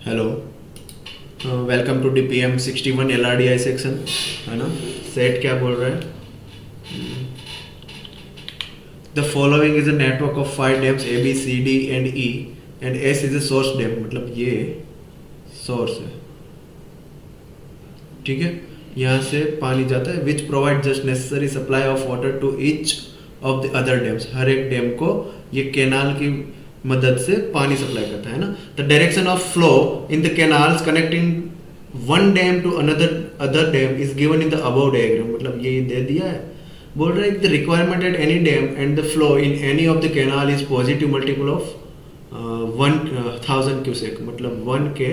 Hello, welcome to DPM 61 LRDI section, है ना। Set क्या बोल रहा है? The following is a network of 5 dams A B C D and E and S is a source dam, मतलब ये source है, ठीक है। यहाँ से पानी जाता है which provide just necessary supply of water to each of the other dams. हर एक डैम को ये कैनाल की मदद से पानी सप्लाई करता है ना। The direction of flow in the canals connecting one dam to other dam is given in the above diagram, मतलब ये दे दिया है। बोल रहा है the requirement at any dam and the flow in any of the canal is positive multiple of 1000 cusec, मतलब 1 के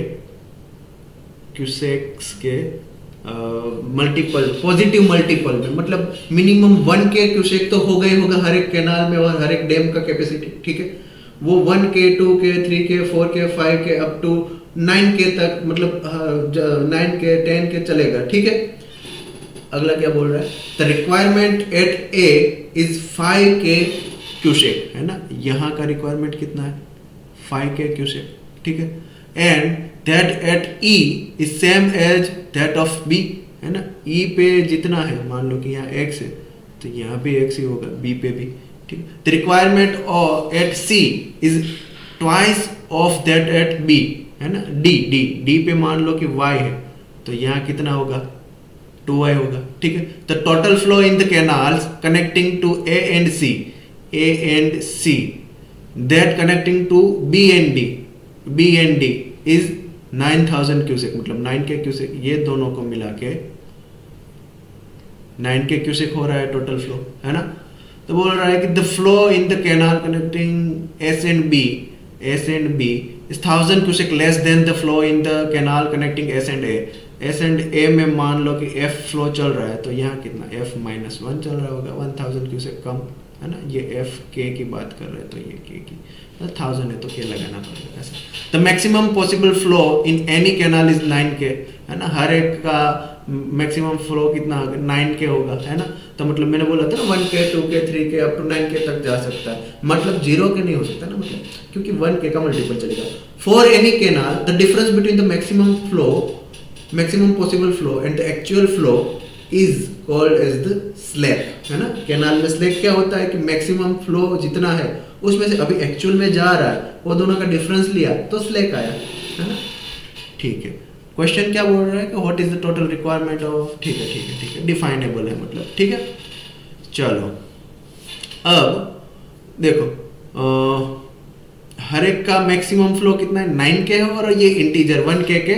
क्यूसेक्स के मल्टीपल, पॉजिटिव मल्टीपल में, मतलब मिनिमम 1 के क्यूसेक तो हो गए होगा हर एक कैनाल में और हर एक डैम का कैपेसिटी, ठीक है। वो 1 के 2 के 3 के 4 के 5 के अप टू 9 के तक, मतलब 9 के 10 के चलेगा, ठीक है। अगला क्या बोल रहा है? The requirement eight A is 5 के क्यूसेक, है ना। यहाँ का रिक्वायरमेंट कितना है? 5 के क्यूसेक, ठीक है। And that at E is same as that of B, है ना। ई पे जितना है, मान लो कि यहाँ x है तो यहाँ पे x ही होगा, b पे भी, ठीक। The requirement at C is twice of that at B, है ना। डी पे मान लो कि y है तो यहाँ कितना होगा? 2y होगा, ठीक है। The total flow in the canals connecting to A and C that connecting to B and D is 9000 cusec, मतलब 9 के क्यूसेक, ये दोनों को मिला के 9 के क्यूसेक हो रहा है टोटल फ्लो, है ना। तो बोल रहा है कि the flow in the canal connecting S and B is 1000 cusec less than the flow in the canal connecting S and A में मान लो कि एफ फ्लो चल रहा है तो यहाँ कितना? F-1 चल रहा होगा, 1000 क्यूसेक कम, है ना। ये एफ के की बात कर रहे हैं तो ये के की 1000 है तो के लगाना पड़ेगा ऐसा। The maximum possible flow in any canal is 9 के, है ना। हर एक का मैक्सिमम फ्लो कितना होगा? 9 के होगा, है ना। तो मतलब मैंने बोला था ना 1 के 2 के 3 के अप टू 9 के तक जा सकता है, मतलब 0 के नहीं हो सकता ना, मतलब क्योंकि 1 के का मल्टीपल चलेगा। For any canal the difference between the maximum possible flow and the actual flow is called as the slack, है ना। कैनाल में स्लैक क्या होता है कि मैक्सिमम फ्लो जितना है उसमें से अभी एक्चुअल में जा रहा है, वो दोनों का डिफरेंस लिया तो स्लैक आया, है ना, ठीक है। क्वेश्चन क्या बोल रहा है कि what is the total requirement of, ठीक है, डिफाइनेबल है, मतलब ठीक है। चलो अब देखो, हर एक का मैक्सिमम फ्लो कितना है? 9 के है और ये इंटीजर 1 के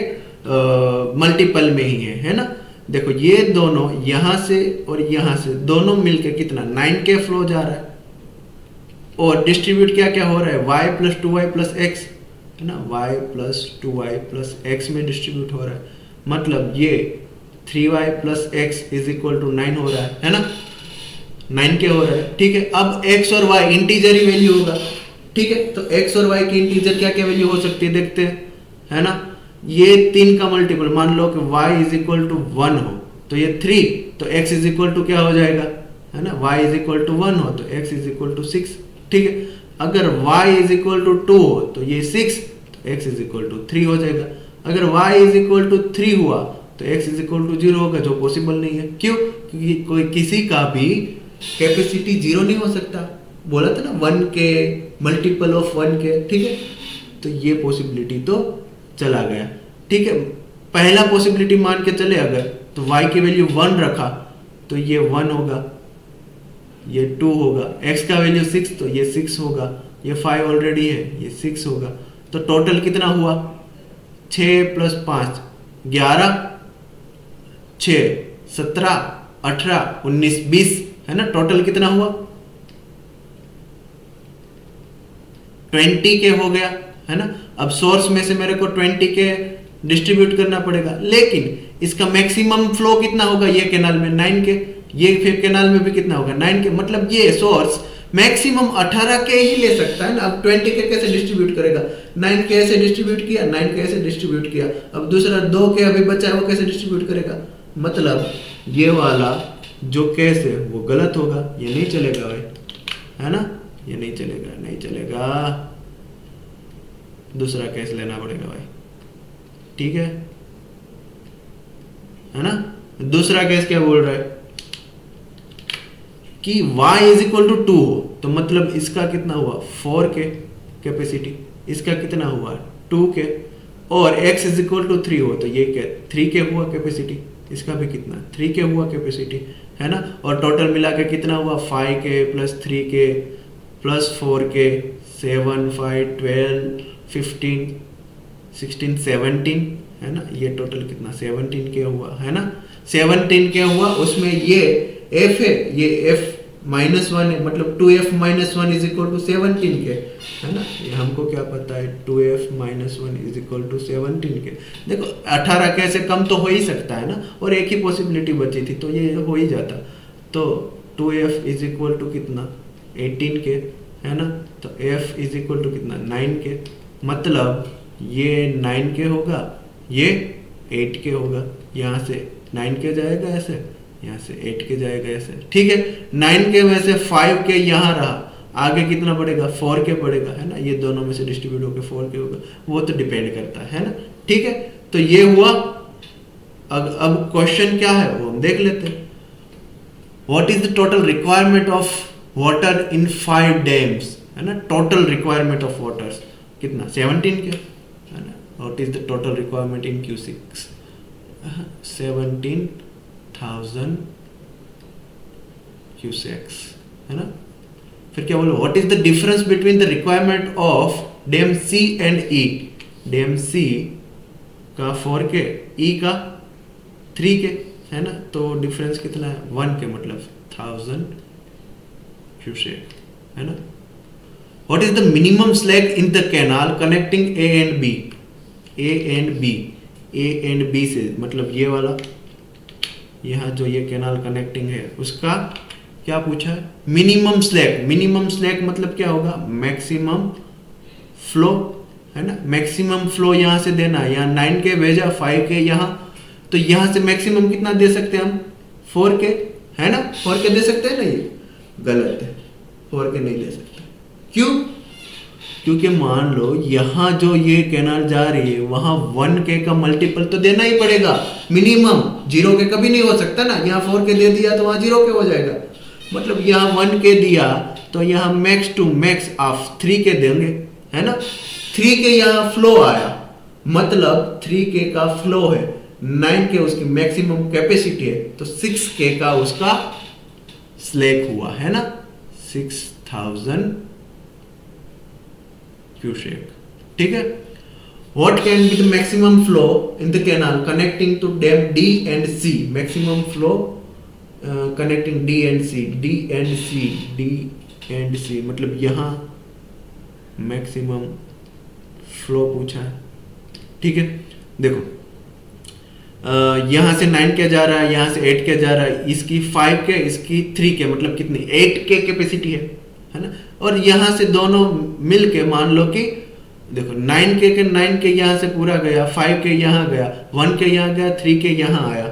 मल्टीपल में ही है ना। देखो ये दोनों यहां से और यहां से दोनों मिलके कितना? 9 के फ्लो जा रहा है और डिस्ट्रीब्यूट क्या क्या हो रहा है? y plus 2y plus x, है ना। y plus 2y plus x में डिस्ट्रीब्यूट हो रहा है, मतलब ये 3y plus x is equal to 9 हो रहा है ना। 9 के हो रहा है, ठीक है। अब x और y इंटीजर ही वैल्यू होगा, ठीक है। तो x और y की इंटीजर क्या क्या वैल्यू हो सकती है देखते हैं, है ना। ये 3 का मल्टीपल, मान लो कि y इज इक्वल टू 1 हो तो ये 3, तो x इज इक्वल टू क्या हो जाएगा, है ना। y इज इक्वल टू 1 हो तो x इज इक्वल टू 6, ठीक है। अगर y इज इक्वल टू 2 हो तो ये 6, तो x इज इक्वल टू 3 हो जाएगा। अगर y इज इक्वल टू 3 हुआ तो x इज इक्वल टू 0 होगा, जो पॉसिबल नहीं है। क्यों? क्योंकि कोई किसी का भी कैपेसिटी 0 नहीं हो सकता, बोला था ना 1 के मल्टीपल ऑफ 1 के, ठीक है। तो ये पॉसिबिलिटी तो चला गया, ठीक है। पहला पॉसिबिलिटी मान के चले, अगर तो y की वैल्यू 1 रखा तो ये 1 होगा, ये 2 होगा। x का वैल्यू 6 तो ये 6 होगा, ये 5 ऑलरेडी है, ये 6 होगा। तो टोटल कितना हुआ? 6 प्लस 5 11, 6 17 18 19 20, है ना। टोटल कितना हुआ? 20 के हो गया, है ना। अब सोर्स में से मेरे को 20 के डिस्ट्रीब्यूट करना पड़ेगा, लेकिन इसका मैक्सिमम फ्लो कितना होगा? ये कैनाल में 9 के, ये फिर कैनाल में भी कितना होगा? 9 के, मतलब ये सोर्स मैक्सिमम 18 के ही ले सकता है ना। अब 20 के कैसे डिस्ट्रीब्यूट करेगा? 9 के ऐसे डिस्ट्रीब्यूट किया, 9 के ऐसे डिस्ट्रीब्यूट किया, अब दूसरा 2 के अभी बचा है वो कैसे डिस्ट्रीब्यूट करेगा? मतलब ये वाला जो केस है वो गलत होगा, ये नहीं चलेगा भाई, है ना। ये नहीं चलेगा, दूसरा केस लेना पड़ेगा भाई। ठीक है ना। दूसरा केस क्या बोल रहा है कि y इज इक्वल टू 2 हो, तो मतलब इसका कितना हुआ 4 के कैपेसिटी, इसका कितना हुआ 2 के, और x इज इक्वल टू 3 हो, तो ये क्या 3 के हुआ कैपेसिटी, इसका भी कितना 3 के हुआ कैपेसिटी, है ना। और टोटल मिला के कितना हुआ 5 के प्लस 3 के प्लस 4 के 7 5 12 15 16 17, है ना। ये टोटल कितना 17 के हुआ, है ना। 17 के हुआ, उसमें ये f है, ये f -1 है, मतलब 2f -1 इज इक्वल टू 17 के, है ना। ये हमको क्या पता है 2f -1 इज इक्वल टू 17 के। देखो 18 के से कम तो हो ही सकता है ना, और एक ही पॉसिबिलिटी बची थी तो ये हो ही जाता, तो 2f इज इक्वल टू कितना 18 के, है ना। तो f इज इक्वल टू कितना 9 के, मतलब ये 9 के होगा, ये 8 के होगा, यहाँ से 9 के जाएगा ऐसे, यहाँ से 8 के जाएगा ऐसे, ठीक है। 9 के में से 5 के यहाँ रहा, आगे कितना पड़ेगा 4 के पड़ेगा, है ना। ये दोनों में से डिस्ट्रीब्यूट होकर 4 के होगा, वो तो डिपेंड करता है ना, ठीक है। तो ये हुआ। अब क्वेश्चन क्या है वो हम देख लेते हैं। What is the total requirement of water in 5 dams, है ना। टोटल रिक्वायरमेंट ऑफ वाटर्स कितना 17 के, है ना। What is the total requirement in Q6, 17,000 cusecs, है ना। फिर क्या बोलो what is the difference between the requirement of dam C and E। Dam C का 4 के, E का 3 के, है ना। तो डिफरेंस कितना है 1 के, मतलब 1000 क्यूसेक, है ना। What is the minimum slag in the canal connecting A and B। A and B से मतलब ये वाला, यहाँ जो ये कैनाल कनेक्टिंग है उसका क्या पूछा है मिनिमम स्लैग। मिनिमम स्लैग मतलब क्या होगा मैक्सिमम फ्लो, है ना। मैक्सिमम फ्लो यहाँ से देना, यहाँ 9 के भेजा 5 के यहाँ, तो यहाँ से मैक्सिमम कितना दे सकते हैं हम 4 के, है ना। 4 के दे सकते हैं ना, ये गलत है, 4 के नहीं दे सकते। क्यों? क्योंकि मान लो यहाँ जो ये कैनाल जा रही है वहां 1 के का मल्टीपल तो देना ही पड़ेगा मिनिमम, 0 के कभी नहीं हो सकता ना। यहाँ 4 के दे दिया तो वहां 0 के हो जाएगा, मतलब यहाँ 1 के दिया तो यहाँ मैक्स टू मैक्स आप 3 के देंगे, है ना। 3 के यहाँ फ्लो आया, मतलब 3 के का फ्लो है, 9 के उसकी मैक्सिमम कैपेसिटी है, तो 6 के का उसका स्लैग हुआ, है ना 6000 क्यूसेक, ठीक है। What can be the maximum flow in the canal connecting to dam D and C? Maximum flow connecting D and C, D and C, D and C, मतलब यहाँ मैक्सिमम फ्लो पूछा है, ठीक है। देखो यहाँ से 9 के जा रहा है, यहाँ से 8 के जा रहा है, इसकी 5 के, इसकी 3 के, मतलब कितनी 8 के कैपेसिटी है ना। और यहाँ से दोनों मिल के मान लो कि देखो 9 के 9 के यहाँ से पूरा गया, 5 के यहाँ गया, 1 के यहाँ गया, 3 के यहाँ आया,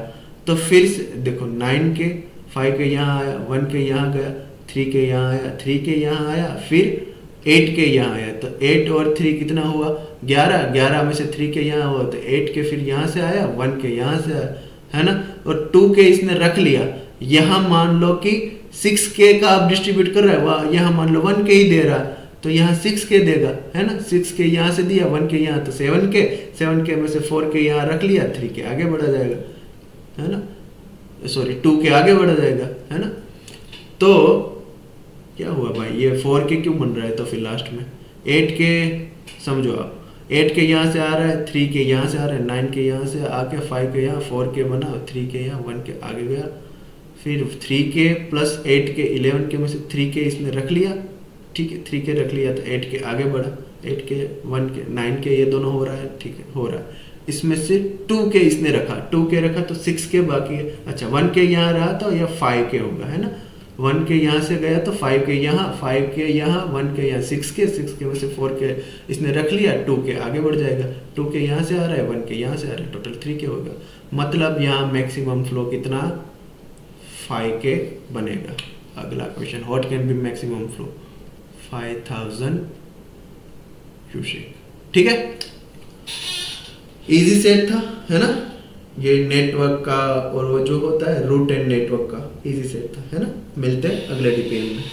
तो फिर से देखो 9 के 5 के यहाँ आया, 1 के यहाँ गया, 3 के यहाँ आया, 3 के यहाँ आया, फिर 8 के यहाँ आया, तो 8 और 3 कितना हुआ 11, 11 में से 3 के यहाँ हुआ, तो 8 के फिर यहाँ से आया, 1 के यहाँ से आया, है ना। और 2 के इसने रख लिया, यहाँ मान लो कि 6 के का आप डिस्ट्रीब्यूट कर रहा है, वह यहाँ मान लो 1 के ही दे रहा है, तो यहाँ 6 के देगा, है ना। 6 के यहाँ से दिया, 1 के यहाँ, तो 7 के, 7 के में से 4 के यहाँ रख लिया, 3 के आगे बढ़ा जाएगा, है ना, सॉरी 2 के आगे बढ़ा जाएगा, है ना। तो क्या हुआ भाई, ये 4 के क्यों बन रहा है, तो फिर लास्ट में 8 के समझो आप, 8 के यहाँ से आ रहा है, 3 के यहाँ से आ रहा है, 9 के यहाँ से आके 5 के यहाँ, 4 के बना, 3 के यहाँ, 1 के आगे गया, फिर 3 के प्लस 8 के 11 के में से 3 के इसने रख लिया, ठीक है, 3 के रख लिया, तो 8 के आगे बढ़ा, 8 के 1 के 9 के, ये दोनों हो रहा है, ठीक है हो रहा है। इसमें से 2 के इसने रखा, 2 के रखा तो 6 के बाकी है, अच्छा 1 के यहाँ रहा तो यह 5 के होगा, है ना। 1 के यहाँ से गया तो 5 के यहाँ, 5 के यहाँ, 1 के यहाँ, 6 के में से 4 के इसने रख लिया, 2 के आगे बढ़ जाएगा, 2 के यहाँ से आ रहा है, 1 के यहाँ से आ रहा है, टोटल 3 के होगा, मतलब यहाँ मैक्सिमम फ्लो कितना 5 के बनेगा। अगला question, what can be maximum flow 5000 cusec, ठीक है। इजी सेट था, है ना, ये नेटवर्क का और वो जो होता है रूट एंड नेटवर्क का इजी सेट था, है ना। मिलते हैं अगले डीपीएम में।